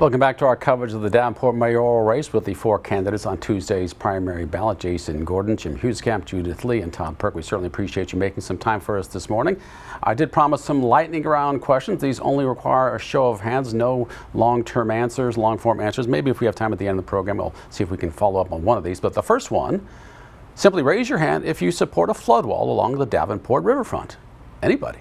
Welcome back to our coverage of the Davenport mayoral race with the four candidates on Tuesday's primary ballot: Jason Gordon, Jim Hughescamp, Judith Lee, and Todd Perk. We certainly appreciate you making some time for us this morning. I did promise some lightning round questions. These only require a show of hands, no long-term answers, long-form answers. Maybe if we have time at the end of the program, we'll see if we can follow up on one of these. But the first one, simply raise your hand if you support a flood wall along the Davenport riverfront. Anybody?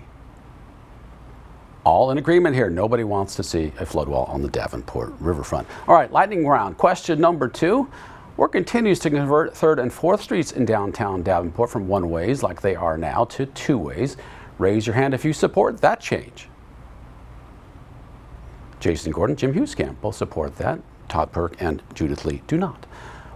All in agreement here. Nobody wants to see a flood wall on the Davenport riverfront. All right, lightning round. Question number 2. Work continues to convert 3rd and 4th streets in downtown Davenport from one-ways, like they are now, to two-ways. Raise your hand if you support that change. Jason Gordon, Jim Hughescamp both support that. Todd Perk and Judith Lee do not.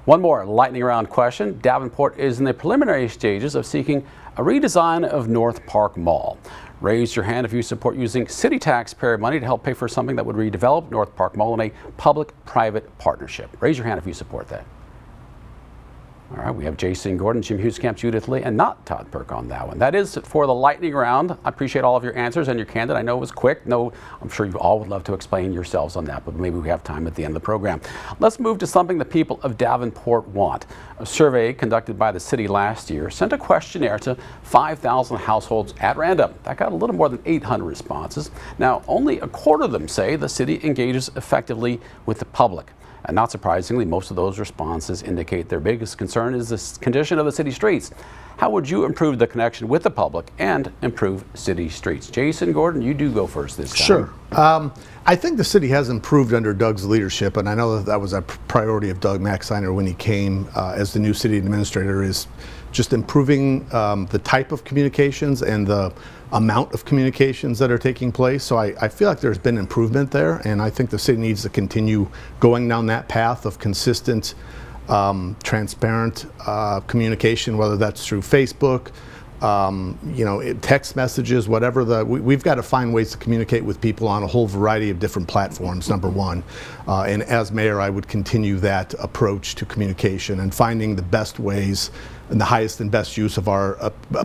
One more lightning round question. Davenport is in the preliminary stages of seeking a redesign of North Park Mall. Raise your hand if you support using city taxpayer money to help pay for something that would redevelop North Park Mall in a public-private partnership. Raise your hand if you support that. All right, we have Jason Gordon, Jim Hughescamp, Judith Lee, and not Todd Perk on that one. That is for the lightning round. I appreciate all of your answers and your candid. I know it was quick. No, I'm sure you all would love to explain yourselves on that, but maybe we have time at the end of the program. Let's move to something the people of Davenport want. A survey conducted by the city last year sent a questionnaire to 5,000 households at random. That got a little more than 800 responses. Now, only a quarter of them say the city engages effectively with the public. And not surprisingly, most of those responses indicate their biggest concern is the condition of the city streets. How would you improve the connection with the public and improve city streets? Jason Gordon, you do go first this time. Sure. I think the city has improved under Doug's leadership, and I know that was a priority of Doug Maxiner when he came as the new city administrator, is just improving the type of communications and the amount of communications that are taking place. So I feel like there's been improvement there, and I think the city needs to continue going down that path of consistent, transparent communication, whether that's through Facebook, text messages, whatever. We've got to find ways to communicate with people on a whole variety of different platforms, number one. And as mayor, I would continue that approach to communication and finding the best ways and the highest and best use of our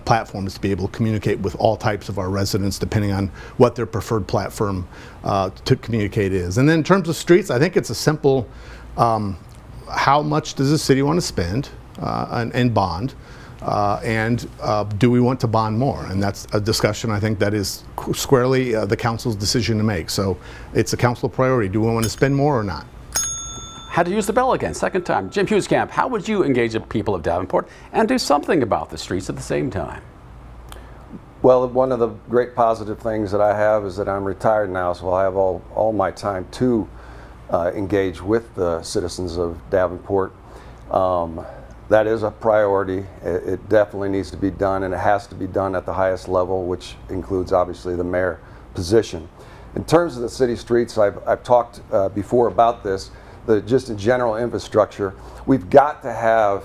platforms to be able to communicate with all types of our residents, depending on what their preferred platform to communicate is. And then in terms of streets, I think it's a simple, how much does the city want to spend and bond? And do we want to bond more? And that's a discussion I think that is squarely the council's decision to make. So it's a council priority. Do we want to spend more or not? Had to use the bell again, second time. Jim Hughescamp, how would you engage the people of Davenport and do something about the streets at the same time? Well, one of the great positive things that I have is that I'm retired now, so I have all my time to engage with the citizens of Davenport. That is a priority. It definitely needs to be done, and it has to be done at the highest level, which includes obviously the mayor position. In terms of the city streets, I've talked before about this. Just in general infrastructure, we've got to have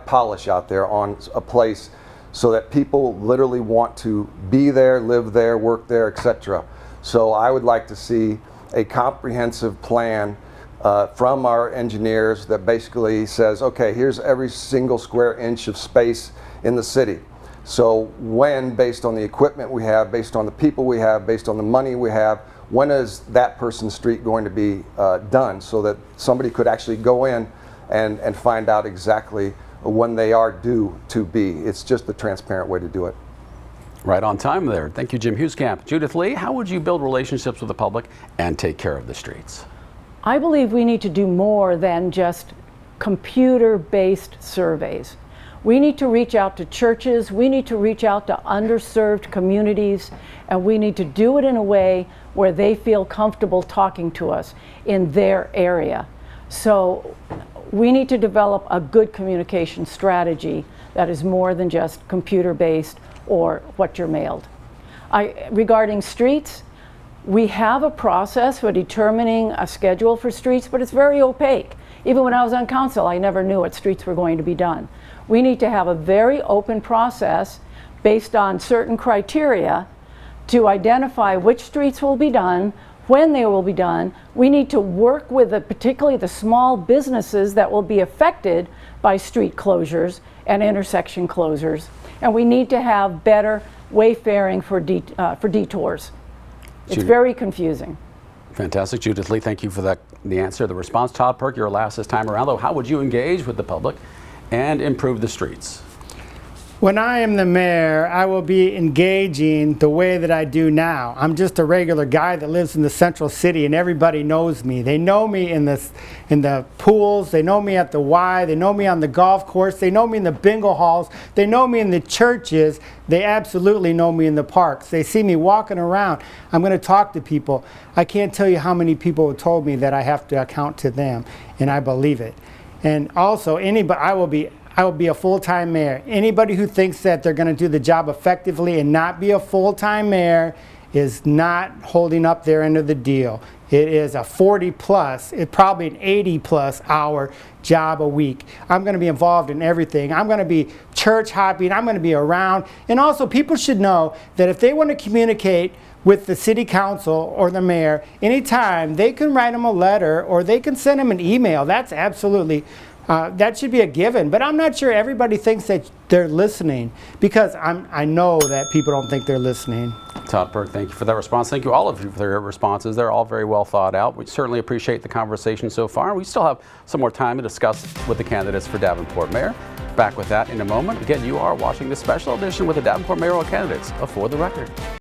polish out there on a place so that people literally want to be there, live there, work there, etc. So I would like to see a comprehensive plan from our engineers that basically says, okay, here's every single square inch of space in the city. So when, based on the equipment we have, based on the people we have, based on the money we have, when is that person's street going to be done, so that somebody could actually go in and find out exactly when they are due to be. It's just the transparent way to do it. Right on time there. Thank you, Jim Hughescamp. Judith Lee, how would you build relationships with the public and take care of the streets? I believe we need to do more than just computer-based surveys. We need to reach out to churches, we need to reach out to underserved communities, and we need to do it in a way where they feel comfortable talking to us in their area. So we need to develop a good communication strategy that is more than just computer-based or what you're mailed. Regarding streets, we have a process for determining a schedule for streets, but it's very opaque. Even when I was on council, I never knew what streets were going to be done. We need to have a very open process based on certain criteria to identify which streets will be done, when they will be done. We need to work with particularly the small businesses that will be affected by street closures and intersection closures. And we need to have better wayfaring for detours. It's very confusing. Fantastic. Judith Lee, thank you for the answer. The response. Todd Perk, you're last this time around, though. How would you engage with the public and improve the streets? When I am the mayor, I will be engaging the way that I do now. I'm just a regular guy that lives in the central city, and everybody knows me. They know me in the pools, they know me at the Y, they know me on the golf course, they know me in the bingo halls, they know me in the churches, they absolutely know me in the parks. They see me walking around. I'm going to talk to people. I can't tell you how many people have told me that I have to account to them, and I believe it. And also, I will be a full-time mayor. Anybody who thinks that they're going to do the job effectively and not be a full-time mayor is not holding up their end of the deal. It is a 40-plus, it's probably an 80-plus hour job a week. I'm going to be involved in everything. I'm going to be church hopping. I'm going to be around. And also, people should know that if they want to communicate with the city council or the mayor anytime, they can write them a letter or they can send them an email. That's absolutely that should be a given, but I'm not sure everybody thinks that they're listening, because I know that people don't think they're listening. Todd Perk, thank you for that response. Thank you all of you for your responses. They're all very well thought out. We certainly appreciate the conversation so far. We still have some more time to discuss with the candidates for Davenport Mayor. Back with that in a moment. Again, you are watching this special edition with the Davenport mayoral candidates of For the Record.